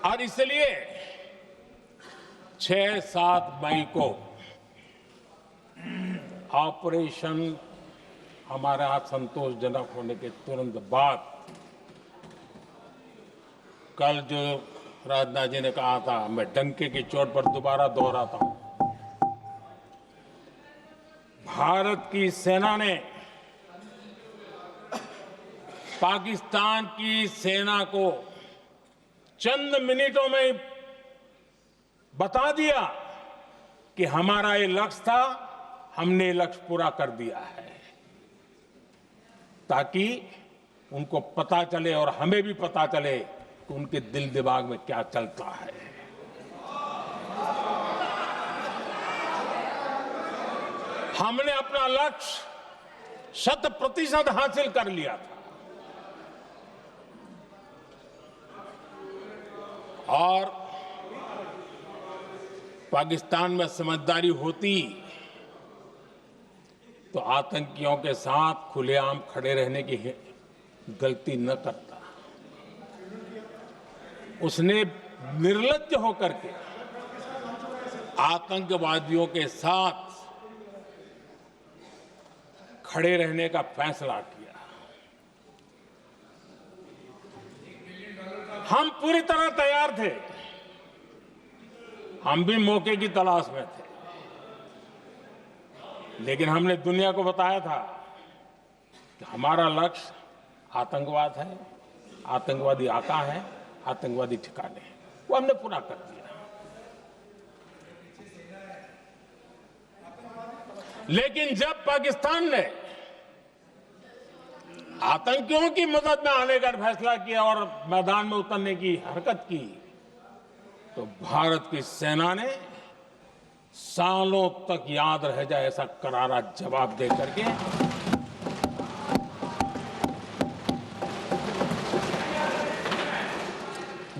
और इसलिए 6-7 मई को ऑपरेशन हमारे यहां संतोषजनक होने के तुरंत बाद कल जो राजनाथ जी ने कहा था, मैं डंके की चोट पर दोबारा दोहराता हूं, भारत की सेना ने पाकिस्तान की सेना को चंद मिनटों में ही बता दिया कि हमारा ये लक्ष्य था, हमने ये लक्ष्य पूरा कर दिया है, ताकि उनको पता चले और हमें भी पता चले कि उनके दिल दिमाग में क्या चलता है। हमने अपना लक्ष्य 100% हासिल कर लिया था और पाकिस्तान में समझदारी होती तो आतंकियों के साथ खुलेआम खड़े रहने की गलती न करता। उसने निर्लज्ज होकर के आतंकवादियों के साथ खड़े रहने का फैसला किया। हम पूरी तरह तैयार थे, हम भी मौके की तलाश में थे, लेकिन हमने दुनिया को बताया था कि हमारा लक्ष्य आतंकवाद है, आतंकवादी आका है, आतंकवादी ठिकाने हैं। वो हमने पूरा कर दिया। लेकिन जब पाकिस्तान ने आतंकियों की मदद में आने का फैसला किया और मैदान में उतरने की हरकत की, तो भारत की सेना ने सालों तक याद रह जाए ऐसा करारा जवाब दे करके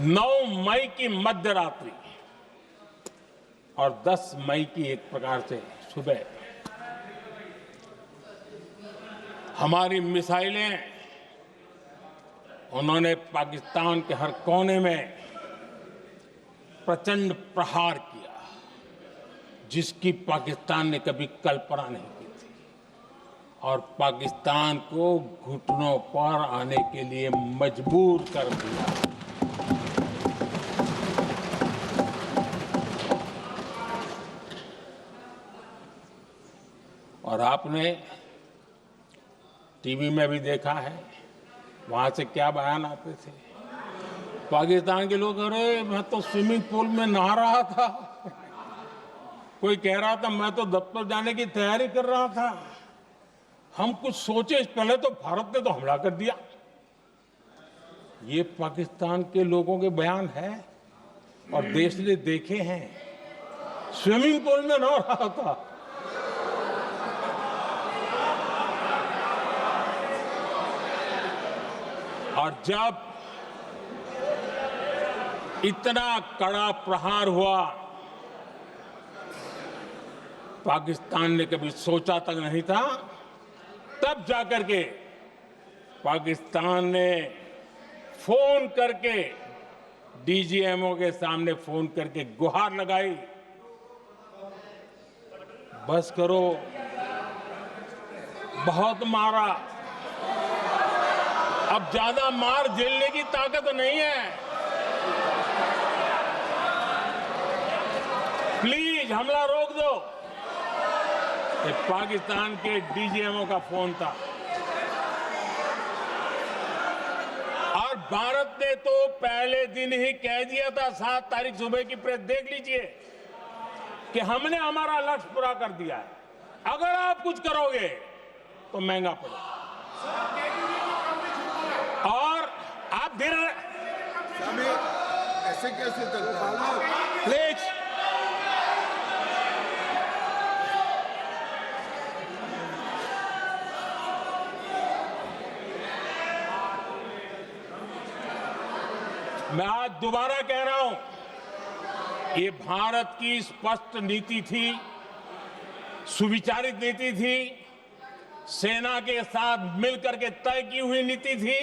9 मई की मध्यरात्रि और 10 मई की एक प्रकार से सुबह हमारी मिसाइलें उन्होंने पाकिस्तान के हर कोने में प्रचंड प्रहार किया, जिसकी पाकिस्तान ने कभी कल्पना नहीं की थी और पाकिस्तान को घुटनों पर आने के लिए मजबूर कर दिया। और आपने टीवी में भी देखा है, वहां से क्या बयान आते थे। पाकिस्तान के लोग, अरे मैं तो स्विमिंग पूल में नहा रहा था, कोई कह रहा था मैं तो दफ्तर जाने की तैयारी कर रहा था, हम कुछ सोचे पहले तो भारत ने तो हमला कर दिया। ये पाकिस्तान के लोगों के बयान है और देश ने देखे हैं। स्विमिंग पूल में नहा रहा था। और जब इतना कड़ा प्रहार हुआ, पाकिस्तान ने कभी सोचा तक नहीं था, तब जाकर के पाकिस्तान ने फोन करके डीजीएमओ के सामने फोन करके गुहार लगाई, बस करो, बहुत मारा, अब ज्यादा मार झेलने की ताकत नहीं है, प्लीज हमला रोक दो। ये पाकिस्तान के डीजीएमओ का फोन था। और भारत ने तो पहले दिन ही कह दिया था, 7 तारीख सुबह की प्रेस देख लीजिए, कि हमने हमारा लक्ष्य पूरा कर दिया है, अगर आप कुछ करोगे तो महंगा पड़ेगा। और आप धीरे ऐसे कैसे चलता है? प्लीज मैं आज दोबारा कह रहा हूं, ये भारत की स्पष्ट नीति थी, सुविचारित नीति थी, सेना के साथ मिलकर के तय की हुई नीति थी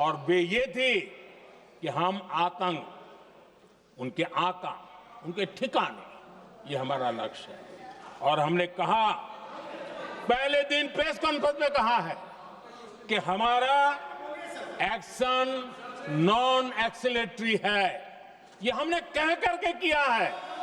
और वे ये थी कि हम आतंक, उनके आका, उनके ठिकाने, ये हमारा लक्ष्य है। और हमने कहा, पहले दिन प्रेस कॉन्फ्रेंस में कहा है कि हमारा एक्शन नॉन एक्सीलेटरी है। ये हमने कह करके किया है।